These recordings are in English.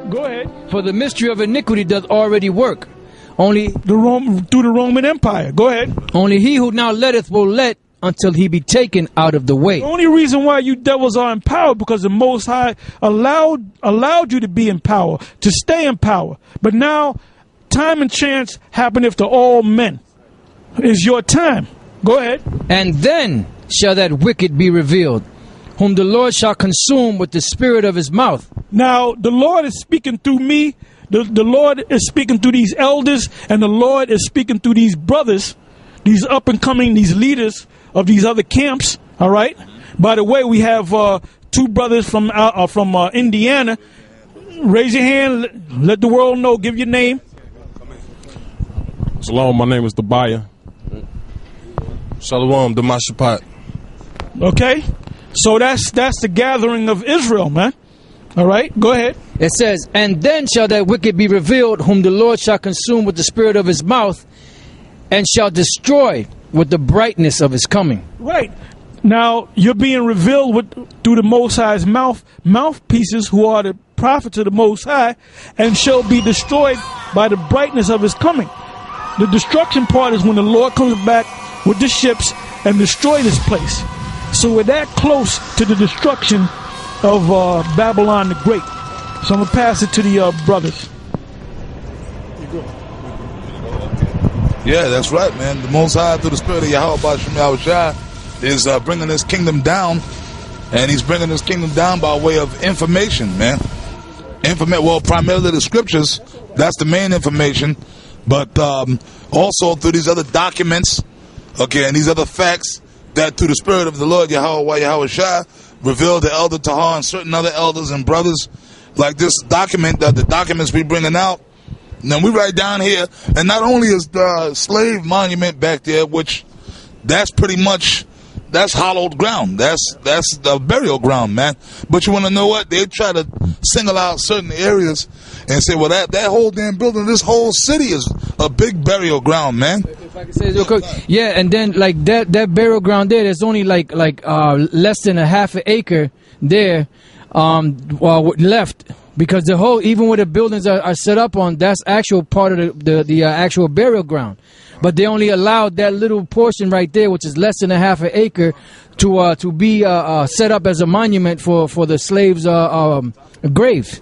Go ahead. For the mystery of iniquity doth already work. Only through the Roman Empire. Go ahead. Only he who now letteth will let until he be taken out of the way. The only reason why you devils are in power because the Most High allowed you to be in power, to stay in power. But now, time and chance happeneth to all men. It's your time. Go ahead. And then shall that wicked be revealed, whom the Lord shall consume with the spirit of his mouth. Now, the Lord is speaking through me. The Lord is speaking through these elders, and the Lord is speaking through these brothers, these up-and-coming, these leaders of these other camps, all right? By the way, we have two brothers from Indiana. Raise your hand. Let the world know. Give your name. Shalom, my name is Tobiah. Shalom, Damashapat. Okay? So that's the gathering of Israel, man. All right? Go ahead. It says, and then shall that wicked be revealed, whom the Lord shall consume with the spirit of his mouth, and shall destroy with the brightness of his coming. Right. Now, you're being revealed through the Most High's mouthpieces, who are the prophets of the Most High, and shall be destroyed by the brightness of his coming. The destruction part is when the Lord comes back with the ships and destroy this place. So we're that close to the destruction of Babylon the Great. So I'm going to pass it to the brothers. Yeah, that's right, man. The Most High, through the Spirit of Yahweh B'Shem Yahushua, is bringing his kingdom down, and he's bringing his kingdom down by way of information, man. Well, primarily the scriptures, that's the main information, but also through these other documents, okay, and these other facts that through the Spirit of the Lord Yahweh Yahushua revealed to Elder Tahar and certain other elders and brothers, like this document, that the documents we bringing out. Now we write down here, and not only is the slave monument back there, which that's pretty much, that's hallowed ground. That's the burial ground, man. But you want to know what? They try to single out certain areas and say, well, that whole damn building, this whole city is a big burial ground, man. If I can say this real quick, yeah, and then like that burial ground there, there's only like less than a half an acre there left, because the whole, even where the buildings are set up on, that's actual part of the actual burial ground. But they only allowed that little portion right there, which is less than a half an acre, to be set up as a monument for the slaves' graves.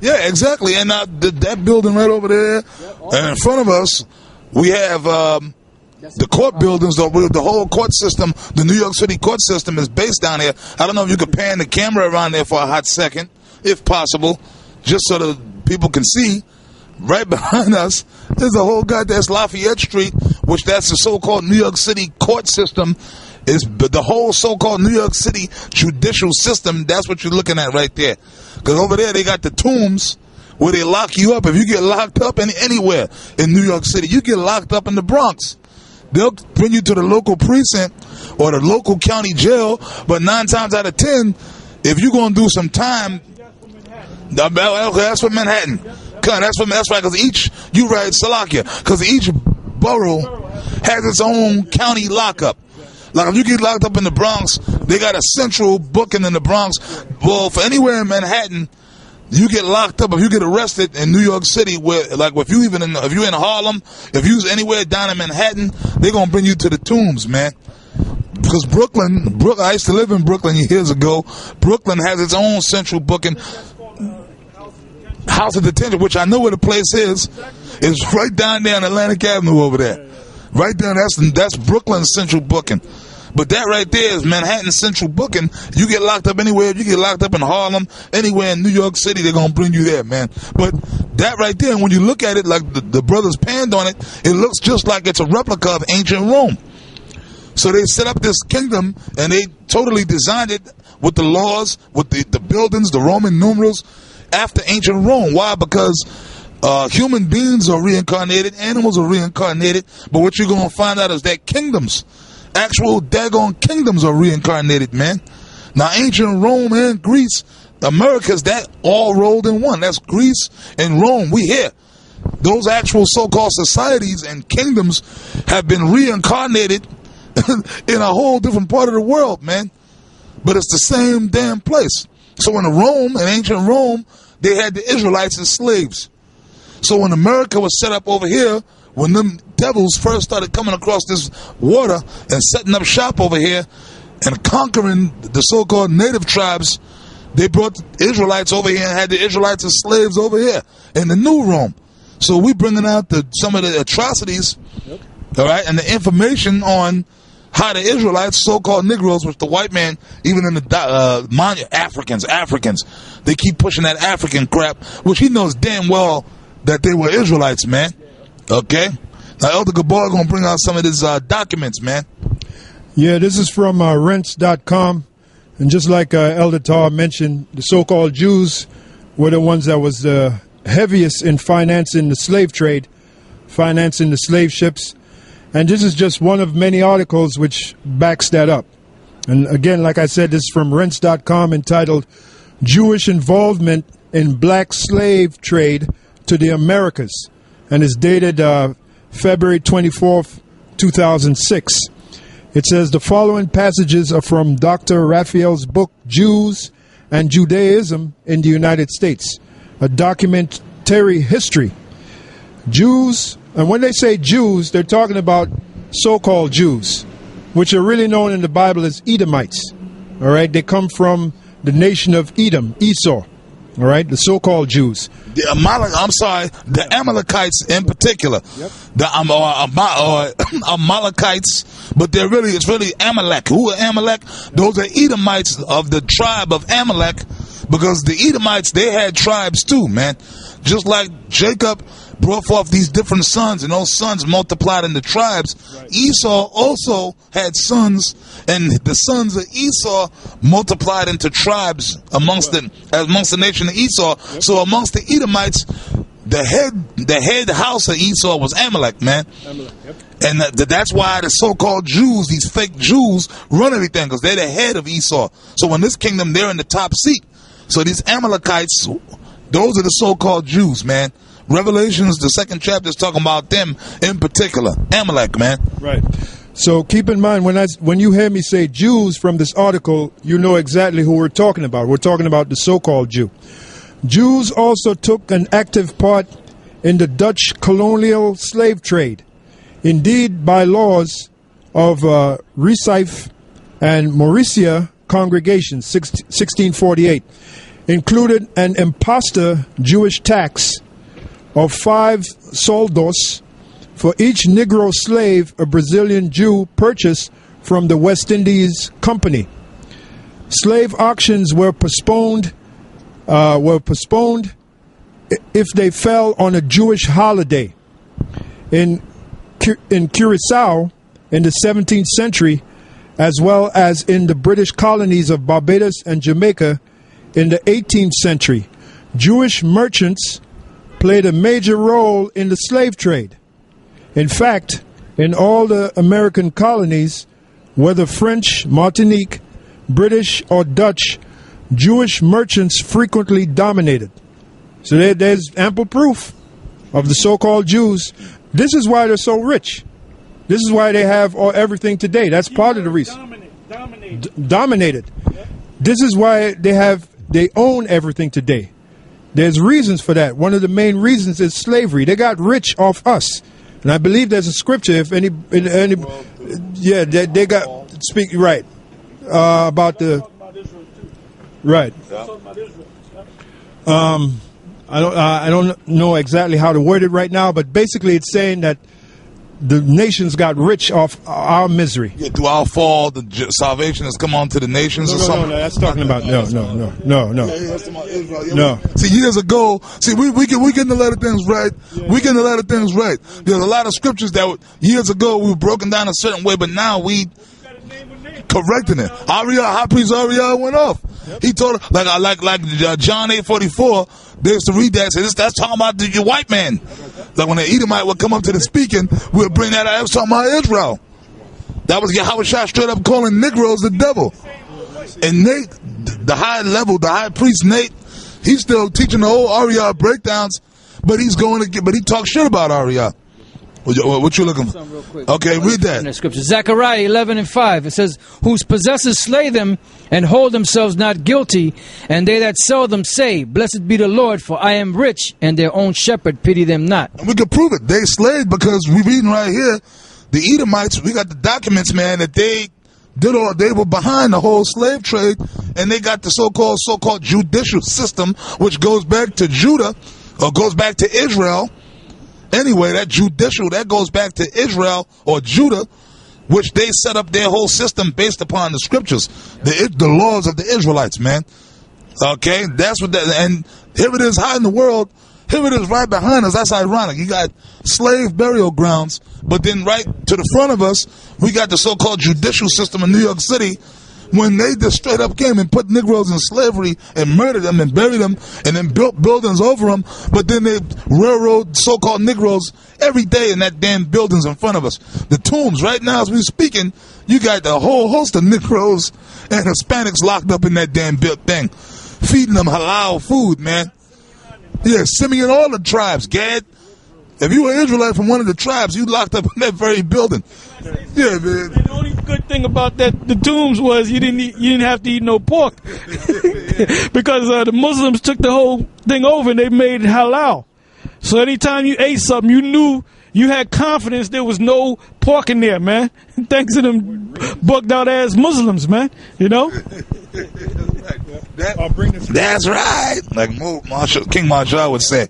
Yeah, exactly. And that building right over there, and in front of us, we have the court buildings. The whole court system, the New York City court system, is based down here. I don't know if you could pan the camera around there for a hot second, if possible, just so that people can see. Right behind us, there's a whole goddamn Lafayette Street, which that's the so-called New York City court system. Is the whole so-called New York City judicial system. That's what you're looking at right there. Because over there they got the tombs where they lock you up. If you get locked up anywhere in New York City, you get locked up in the Bronx. They'll bring you to the local precinct or the local county jail. But 9 times out of 10, if you're going to do some time, that's for Manhattan. That's right, because you right, Salakia, because each borough has its own county lockup. Like if you get locked up in the Bronx, they got a central booking in the Bronx. Well, for anywhere in Manhattan, you get locked up. If you get arrested in New York City, where like if you're in Harlem, if you're anywhere down in Manhattan, they're gonna bring you to the tombs, man. Because Brooklyn, I used to live in Brooklyn years ago. Brooklyn has its own central booking. House of Detention, which I know where the place is right down there on Atlantic Avenue over there. Right there, that's Brooklyn's central booking. But that right there is Manhattan central booking. You get locked up anywhere. If you get locked up in Harlem, anywhere in New York City, they're going to bring you there, man. But that right there, when you look at it, like the brothers panned on it, it looks just like it's a replica of ancient Rome. So they set up this kingdom, and they totally designed it with the laws, with the buildings, the Roman numerals, after ancient Rome. Why? Because human beings are reincarnated, animals are reincarnated, but what you're going to find out is that kingdoms, actual daggone kingdoms, are reincarnated, man. Now, ancient Rome and Greece, America's that all rolled in one. That's Greece and Rome. We here. Those actual so-called societies and kingdoms have been reincarnated in a whole different part of the world, man. But it's the same damn place. So in Rome, in ancient Rome, they had the Israelites as slaves. So when America was set up over here, when them devils first started coming across this water and setting up shop over here and conquering the so-called native tribes, they brought the Israelites over here and had the Israelites as slaves over here in the New Rome. So we bringing out some of the atrocities, all right, and the information on how the Israelites, so-called Negroes, which the white man, even in the Africans, they keep pushing that African crap, which he knows damn well that they were Israelites, man. Okay? Now, Elder Gabar going to bring out some of these documents, man. Yeah, this is from rents.com. And just like Elder Tar mentioned, the so-called Jews were the ones that was the heaviest in financing the slave trade, financing the slave ships. And this is just one of many articles which backs that up. And again, like I said, this is from rents.com entitled Jewish Involvement in Black Slave Trade to the Americas. And it's dated February 24th, 2006. It says the following passages are from Dr. Raphael's book, Jews and Judaism in the United States, a documentary history. Jews, and when they say Jews, they're talking about so-called Jews, which are really known in the Bible as Edomites. All right, they come from the nation of Edom, Esau. All right, the so-called Jews. The the Amalekites in particular. Yep. The Amalekites, but it's really Amalek. Who are Amalek? Those are Edomites of the tribe of Amalek, because the Edomites, they had tribes too, man. Just like Jacob brought forth these different sons, and those sons multiplied into tribes. Right. Esau also had sons, and the sons of Esau multiplied into tribes amongst the nation of Esau. Yep. So amongst the Edomites, the head house of Esau was Amalek, man. Amalek, yep. And that's why the so-called Jews, these fake Jews, run everything, because they're the head of Esau. So in this kingdom, they're in the top seat. So these Amalekites, those are the so-called Jews, man. Revelations, the 2nd chapter, is talking about them in particular. Amalek, man. Right. So keep in mind, when you hear me say Jews from this article, you know exactly who we're talking about. We're talking about the so-called Jew. Jews also took an active part in the Dutch colonial slave trade. Indeed, by laws of Recife and Mauricia congregations, 1648, included an imposter Jewish tax of 5 soldos for each Negro slave a Brazilian Jew purchased from the West Indies Company. Slave auctions were postponed if they fell on a Jewish holiday. In Curacao in the 17th century, as well as in the British colonies of Barbados and Jamaica in the 18th century, Jewish merchants played a major role in the slave trade. In fact, in all the American colonies, whether French, Martinique, British, or Dutch, Jewish merchants frequently dominated. So there's ample proof of the so-called Jews. This is why they're so rich. This is why they have everything today. That's part of the reason. Dominated. Yep. This is why they own everything today. There's reasons for that. One of the main reasons is slavery. They got rich off us. And I believe there's a scripture, if any yeah, they got, speak, right, about the, right. I don't know exactly how to word it right now, but basically it's saying that the nations got rich off our misery. Yeah, through our fall, the salvation has come on to the nations or something? No, that's talking about, no. See, years ago, we getting a lot of things right. We getting a lot of things right. There's a lot of scriptures that years ago we were broken down a certain way, but now we correcting it. High priest Ariel went off. Yep. He told her, like John 8:44, they used to read that and say, that's talking about the white man. Like when the Edomite would come up to the speaking, we'll bring that out. It was talking about Israel. That was Yahweh straight up calling Negroes the devil. And Nate, the high priest Nate, he's still teaching the whole Ariel breakdowns, but he talks shit about Ariel. What you looking for? Real quick. Okay, read In the that. scripture, Zechariah 11:5. It says, "Whose possessors slay them and hold themselves not guilty, and they that sell them say, Blessed be the Lord, for I am rich, and their own shepherd pity them not." And we can prove it. They slaved because we reading right here, the Edomites, we got the documents, man, that they were behind the whole slave trade, and they got the so-called judicial system, which goes back to Judah, or goes back to Israel. Anyway, that judicial, that goes back to Israel or Judah, which they set up their whole system based upon the scriptures, the laws of the Israelites, man. Okay, that's what that, and here it is, high in the world, here it is right behind us. That's ironic. You got slave burial grounds, but then right to the front of us, we got the so-called judicial system in New York City, when they just straight up came and put Negroes in slavery and murdered them and buried them and then built buildings over them, but then they railroad so-called Negroes every day in that damn buildings in front of us. The tombs, right now as we're speaking, you got a whole host of Negroes and Hispanics locked up in that damn built thing, feeding them halal food, man. Yeah, Simeon, all the tribes, Gad. If you were an Israelite from one of the tribes, you locked up in that very building. Yeah, man. The only good thing about the tombs was you didn't have to eat no pork because the Muslims took the whole thing over and they made it halal. So anytime you ate something, you knew you had confidence there was no pork in there, man. Thanks to them bugged out ass Muslims, man. You know. That's right. Like King Marshall would say.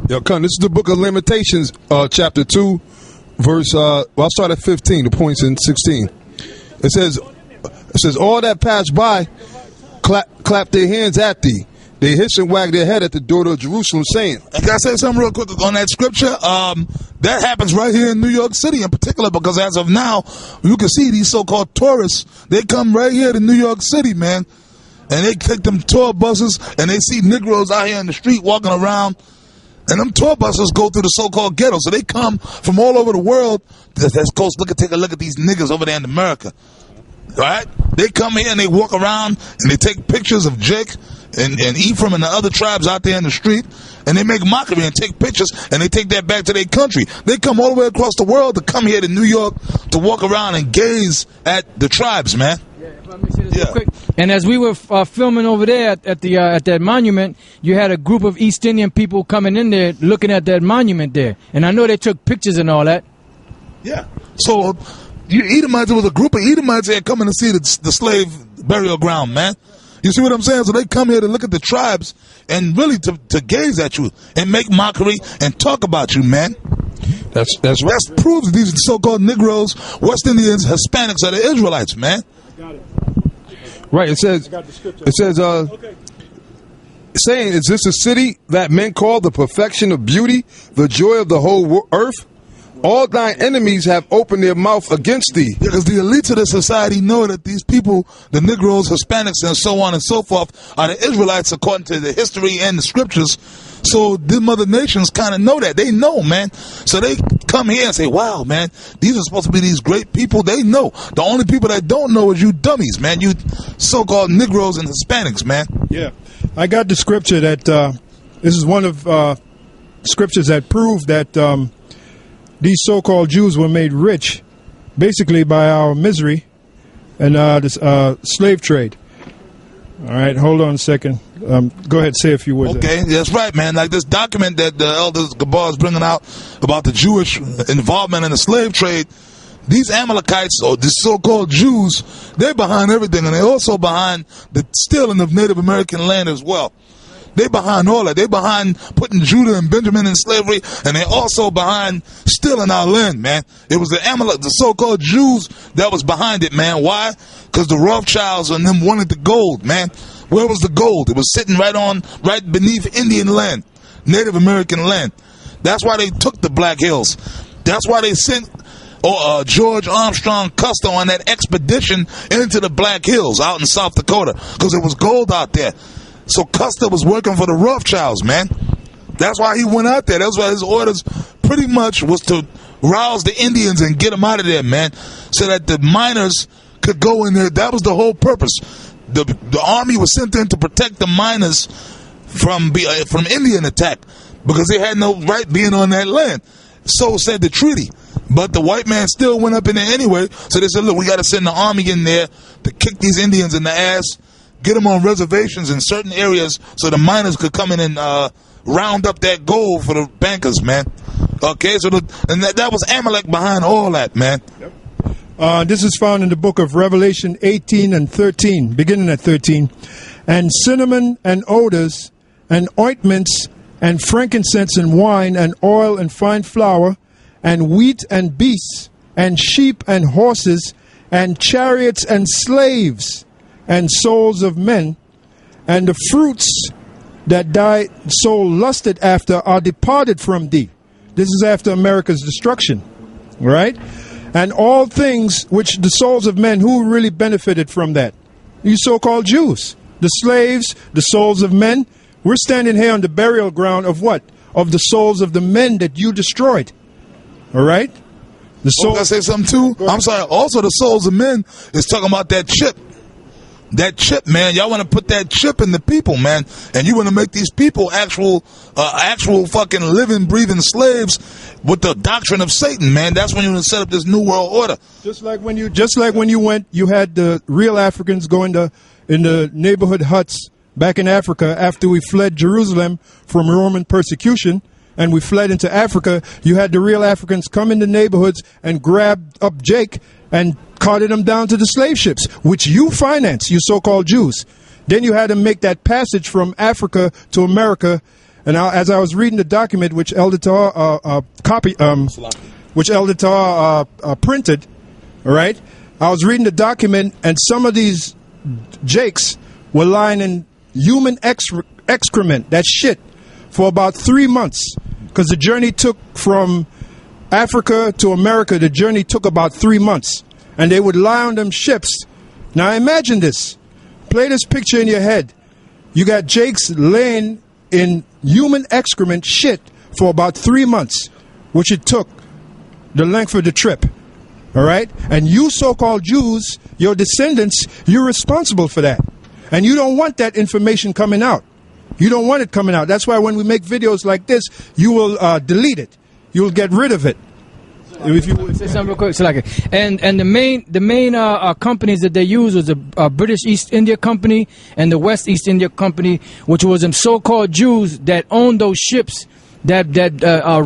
Yo, come, this is the book of Lamentations, chapter 2, verse, I'll start at 15, the points in 16. It says, all that pass by clap their hands at thee. They hiss and wag their head at the daughter of Jerusalem, saying. And can I say something real quick on that scripture? That happens right here in New York City in particular, because as of now, you can see these so-called tourists, they come right here to New York City, man. And they take them tour buses, and they see Negroes out here in the street walking around. And them tour buses go through the so-called ghetto. So they come from all over the world. Let's go take a look at these niggas over there in America. Right? They come here and they walk around and they take pictures of Jake and Ephraim and the other tribes out there in the street. And they make mockery and take pictures and they take that back to their country. They come all the way across the world to come here to New York to walk around and gaze at the tribes, man. Let me say this real quick. And as we were filming over there at that monument, you had a group of East Indian people coming in there looking at that monument there. And I know they took pictures and all that. Yeah. So, Edomites, it was a group of Edomites here coming to see the slave burial ground, man. You see what I'm saying? So they come here to look at the tribes and really to gaze at you and make mockery and talk about you, man. That's right. That proves these so-called Negroes, West Indians, Hispanics are the Israelites, man. Right, it says, saying, is this a city that men call the perfection of beauty, the joy of the whole earth? All thine enemies have opened their mouth against thee. Because the elites of the society know that these people, the Negroes, Hispanics, and so on and so forth, are the Israelites according to the history and the scriptures. So the mother nations kind of know that. They know, man. So they come here and say, wow, man, these are supposed to be these great people. They know. The only people that don't know is you dummies, man. You so-called Negroes and Hispanics, man. Yeah. I got the scripture that, this is one of scriptures that prove that these so-called Jews were made rich basically by our misery and this slave trade. All right, hold on a second. Go ahead, say a few words. Okay, that's right, man. Like this document that the Elder Gabar is bringing out about the Jewish involvement in the slave trade, these Amalekites, or the so-called Jews, they're behind everything, and they're also behind the stealing of Native American land as well. They behind all that. They behind putting Judah and Benjamin in slavery, and they're also behind stealing our land, man. It was the so-called Jews that was behind it, man. Why? Because the Rothschilds and them wanted the gold, man. Where was the gold? It was sitting right beneath Indian land, Native American land. That's why they took the Black Hills. That's why they sent George Armstrong Custer on that expedition into the Black Hills out in South Dakota, because it was gold out there. So Custer was working for the Rothschilds, man. That's why he went out there. That's why his orders pretty much was to rouse the Indians and get them out of there, man, so that the miners could go in there. That was the whole purpose. The army was sent in to protect the miners from Indian attack, because they had no right being on that land. so said the treaty. But the white man still went up in there anyway. So they said, look, we got to send the army in there to kick these Indians in the ass, get them on reservations in certain areas so the miners could come in and round up that gold for the bankers, man. Okay, so that was Amalek behind all that, man. Yep. This is found in the book of Revelation 18 and 13, beginning at 13. And cinnamon and odors and ointments and frankincense and wine and oil and fine flour and wheat and beasts and sheep and horses and chariots and slaves and souls of men, and the fruits that thy soul lusted after are departed from thee. This is after America's destruction, right? And all things which the souls of men, who really benefited from that? You so-called Jews. The slaves, the souls of men. We're standing here on the burial ground of what? Of the souls of the men that you destroyed. All right? The soul. Can I say something too? I'm sorry. Also, the souls of men is talking about that chip. That chip, man. Y'all want to put that chip in the people, man. And you want to make these people actual fucking living, breathing slaves with the doctrine of Satan, man. That's when you want to set up this new world order. Just like when you went, you had the real Africans go in the neighborhood huts back in Africa after we fled Jerusalem from Roman persecution, and we fled into Africa. You had the real Africans come in the neighborhoods and grab up Jake and carted them down to the slave ships, which you financed, you so-called Jews. Then you had to make that passage from Africa to America. And as I was reading the document, which Elder Tar printed, all right, I was reading the document, and some of these Jakes were lying in human excrement, that shit, for about 3 months, because the journey took from Africa to America, the journey took about 3 months. And they would lie on them ships. Now imagine this. Play this picture in your head. You got Jakes laying in human excrement shit for about 3 months, which it took the length of the trip. All right? And you so-called Jews, your descendants, you're responsible for that. And you don't want that information coming out. You don't want it coming out. That's why when we make videos like this, you will delete it. You will get rid of it. If you say something real quick, and the main companies that they used was the British East India Company and the West East India Company, which was them so-called Jews that owned those ships, that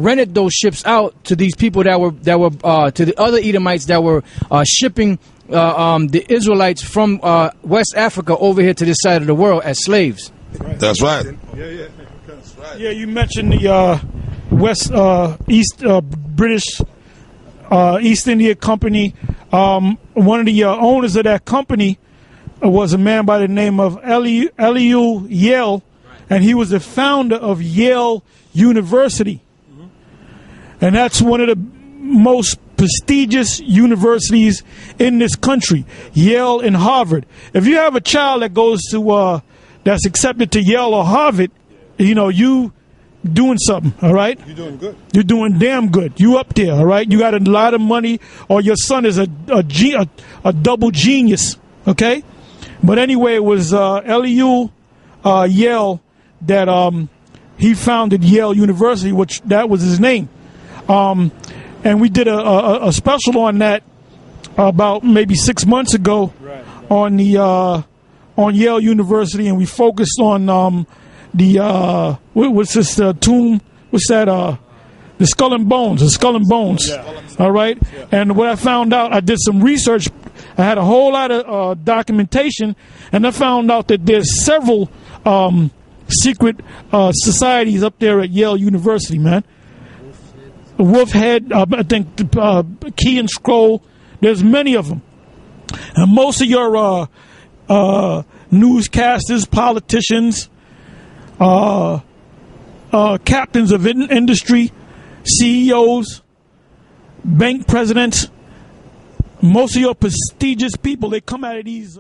rented those ships out to these people that were to the other Edomites that were shipping the Israelites from West Africa over here to this side of the world as slaves. That's right. Yeah. That's right. Yeah, you mentioned the West East British East India Company. One of the owners of that company was a man by the name of Elihu Yale, and he was the founder of Yale University. And that's one of the most prestigious universities in this country, Yale and Harvard. If you have a child that goes to that's accepted to Yale or Harvard, you know, you doing something, all right? You're doing good. You're doing damn good. You up there, all right? You got a lot of money, or your son is a double genius, okay? But anyway, it was Elihu Yale that he founded Yale University, which that was his name. And we did a special on that about maybe 6 months ago, right. On the on Yale University, and we focused on what's this tomb? What's that? The Skull and Bones. The Skull and Bones. Yeah. All right. Yeah. And what I found out, I did some research. I had a whole lot of documentation, and I found out that there's several secret societies up there at Yale University, man. Wolfhead, I think Key and Scroll. There's many of them, and most of your newscasters, politicians, captains of industry, CEOs, bank presidents, most of your prestigious people, they come out of these